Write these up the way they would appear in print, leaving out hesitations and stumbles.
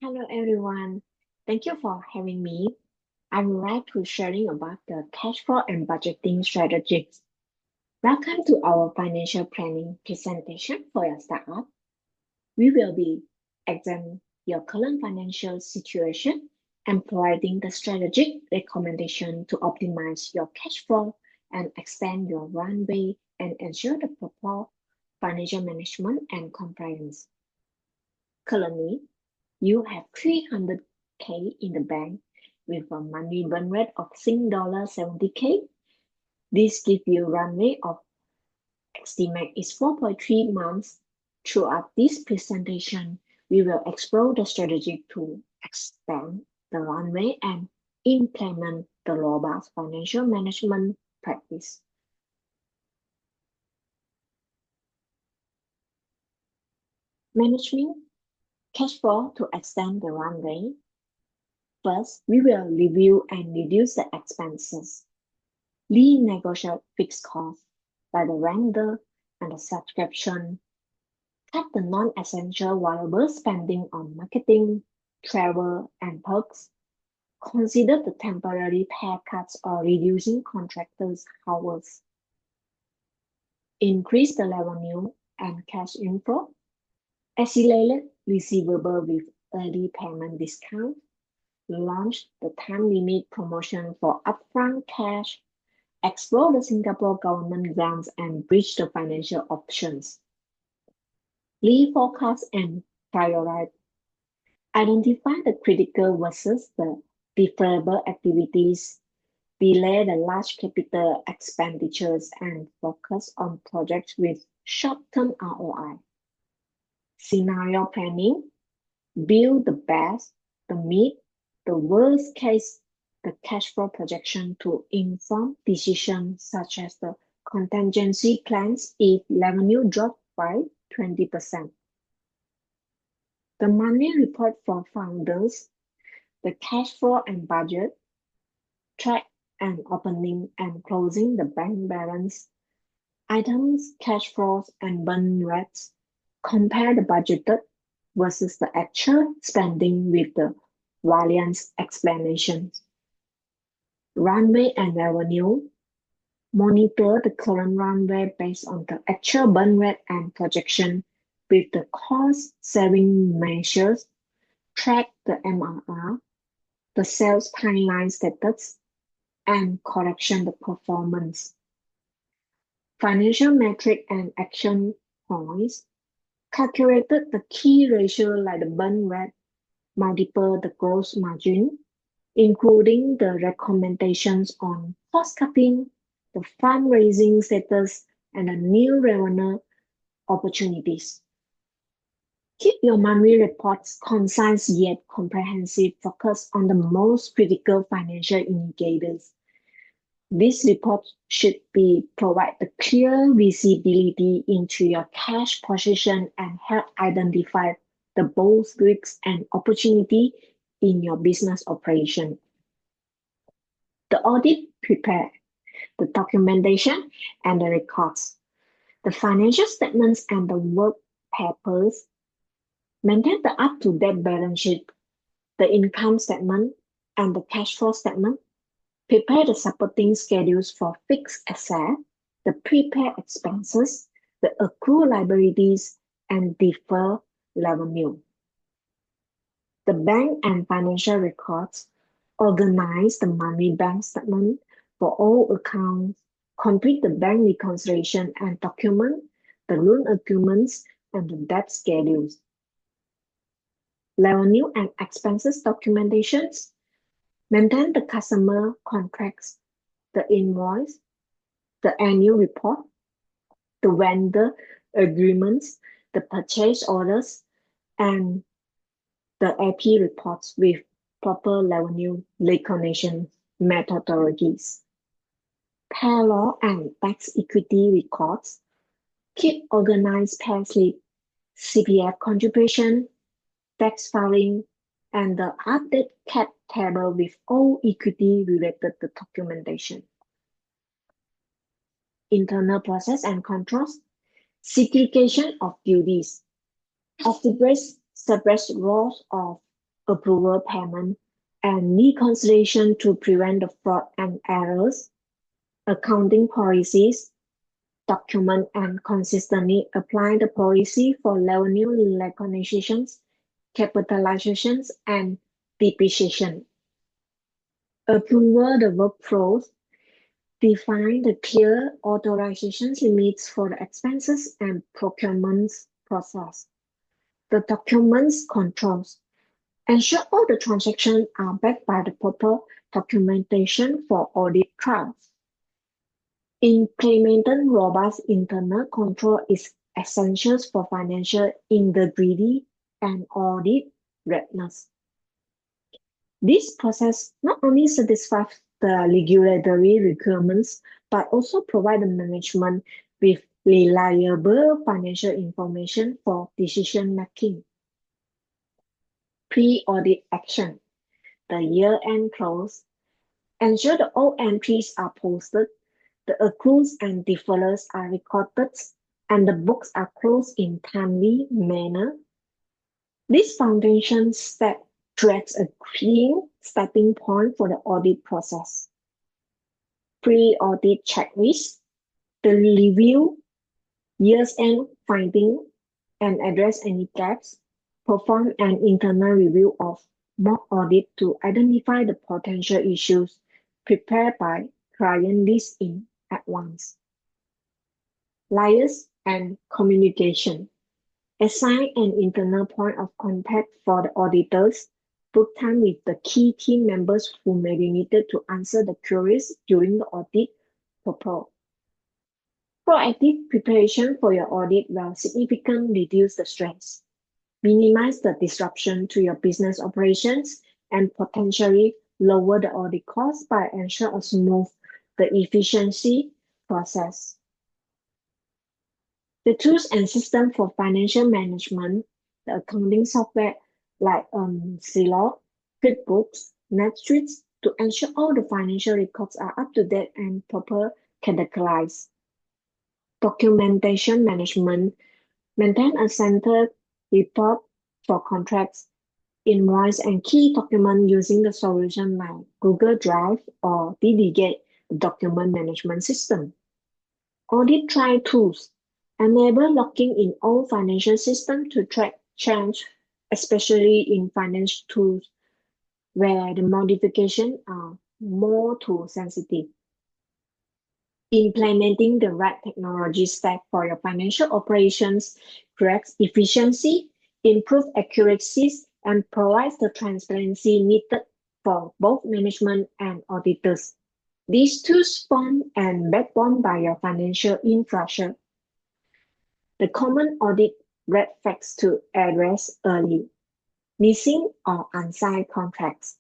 Hello everyone. Thank you for having me. I would like to sharing about the cash flow and budgeting strategies. Welcome to our financial planning presentation for your startup. We will be examining your current financial situation and providing the strategic recommendation to optimize your cash flow and extend your runway and ensure the proper financial management and compliance. Currently, you have 300K in the bank with a monthly burn rate of $70K. This gives you runway of estimate is 4.3 months. Throughout this presentation, we will explore the strategy to expand the runway and implement the robust financial management practice. Managing cash flow to extend the runway. First, we will review and reduce the expenses. Renegotiate fixed costs like the render and the subscription. Cut the non-essential variable spending on marketing, travel, and perks. Consider the temporary pay cuts or reducing contractors' hours. Increase the revenue and cash inflow. Accelerate receivable with early payment discount. Launch the time limit promotion for upfront cash. Explore the Singapore government grants and bridge the financial options. Reforecast and prioritize. Identify the critical versus the deferrable activities. Delay the large capital expenditures and focus on projects with short-term ROI. Scenario planning. Build the best, the mid, the worst case, the cash flow projection to inform decisions such as the contingency plans if revenue drops by 20%. The money report for founders, the cash flow and budget, track and opening and closing the bank balance, items, cash flows, and burn rates, compare the budgeted versus the actual spending with the variance explanations. Runway and revenue. Monitor the current runway based on the actual burn rate and projection with the cost saving measures. Track the MRR, the sales pipeline status, and correction the performance. Financial metric and action points. Calculated the key ratio like the burn rate, multiple the gross margin, including the recommendations on cost cutting, the fundraising status, and the new revenue opportunities. Keep your monthly reports concise yet comprehensive, focus on the most critical financial indicators. This report should be provide the clear visibility into your cash position and help identify the both risks and opportunity in your business operation. The audit prepare the documentation and the records, the financial statements and the work papers, maintain the up-to-date balance sheet, the income statement and the cash flow statement, prepare the supporting schedules for fixed assets, the prepaid expenses, the accrued liabilities, and defer revenue. The bank and financial records organize the monthly bank statement for all accounts, complete the bank reconciliation and document the loan agreements and the debt schedules. Revenue and expenses documentations, maintain the customer contracts, the invoice, the annual report, the vendor agreements, the purchase orders, and the AP reports with proper revenue recognition methodologies. Payroll and tax equity records. Keep organized payslip, CPF contribution, tax filing, and the update cap table with all equity related to documentation. Internal process and controls. Segregation of duties. Establish separate roles of approval payment, and reconciliation to prevent the fraud and errors, accounting policies, document and consistently apply the policy for revenue recognitions, capitalizations, and depreciation. Approval the workflows, define the clear authorization limits for the expenses and procurement process. The documents controls ensure all the transactions are backed by the proper documentation for audit trials. Implementing robust internal control is essential for financial integrity and audit readiness. This process not only satisfies the regulatory requirements but also provides the management with reliable financial information for decision making. Pre-audit action. The year-end close. Ensure that all entries are posted, the accruals and deferrals are recorded, and the books are closed in timely manner. This foundation step creates a clean starting point for the audit process. Pre-audit checklist. The review year's end finding and address any gaps. Perform an internal review of mock audit to identify the potential issues prepared by client list in advance. Liaise and communication. Assign an internal point of contact for the auditors. Book time with the key team members who may be needed to answer the queries during the audit purpose. Proactive preparation for your audit will significantly reduce the stress, minimize the disruption to your business operations, and potentially lower the audit costs by ensuring a smooth the efficiency process. The tools and system for financial management, the accounting software like Zillow, QuickBooks, NetSuite to ensure all the financial records are up to date and proper categorized. Documentation management, maintain a centered report for contracts, invoice, and key documents using the solution like Google Drive or Delegate document management system. Audit trail tools enable logging in all financial systems to track change, especially in finance tools where the modifications are more tool sensitive. Implementing the right technology stack for your financial operations creates efficiency, improves accuracies, and provides the transparency needed for both management and auditors. These tools form and backbone by your financial infrastructure. The common audit red flags to address early. Missing or unsigned contracts.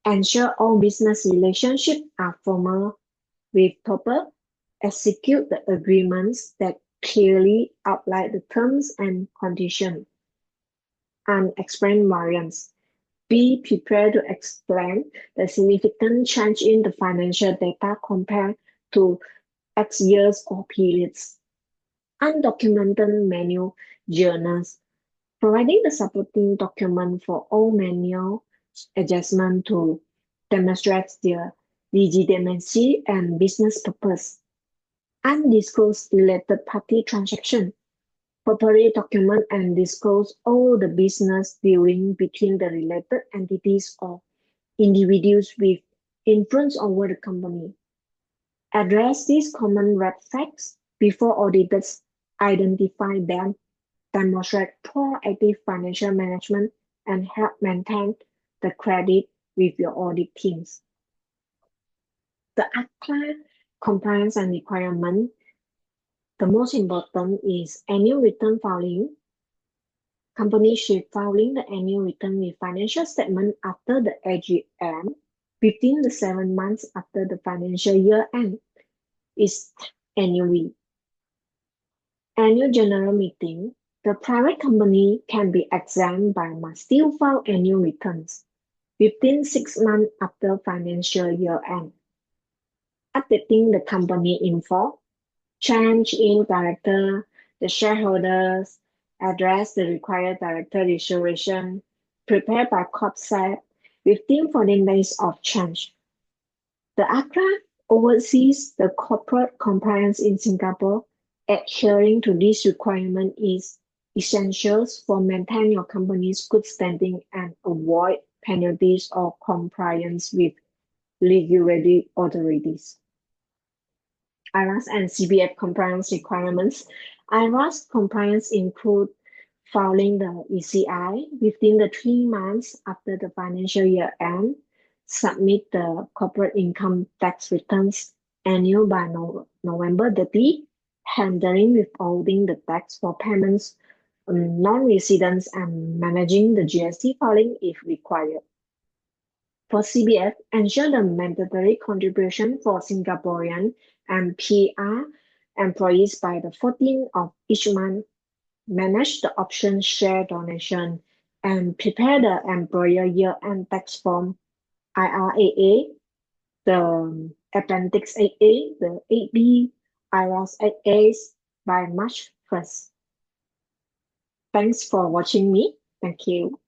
Ensure all business relationships are formal with proper execute the agreements that clearly outline the terms and conditions. Unexplained variance. Be prepared to explain the significant change in the financial data compared to X years or periods. Undocumented manual journals. Providing the supporting document for all manual adjustment to demonstrate their legitimacy and business purpose. Undisclosed related party transaction. Properly document and disclose all the business dealing between the related entities or individuals with influence over the company. Address these common red flags before auditors identify them, demonstrate proactive financial management, and help maintain the credit with your audit teams. The ACLA compliance and requirement, the most important is annual return filing. Companies should filing the annual return with financial statement after the AGM within the 7 months after the financial year end is annually. Annual general meeting, the private company can be exempt but must still file annual returns within 6 months after financial year end. Updating the company info, change in director, the shareholders, address the required director resolution, prepared by CorpSec within 14 days of change. The ACRA oversees the corporate compliance in Singapore. Adhering to this requirement is essential for maintaining your company's good standing and avoid penalties or compliance with regulatory authorities. IRAS and CBF compliance requirements. IRAS compliance include filing the ECI within the 3 months after the financial year end, submit the corporate income tax returns annual by November 30, handling withholding the tax for payments on non-residents and managing the GST filing if required. For CBF, ensure the mandatory contribution for Singaporean and PR employees by the 14th of each month, manage the option share donation, and prepare the employer year-end tax form IRAA, the Appendix 8A, the 8B, IRAS 8As by March 1st. Thanks for watching me. Thank you.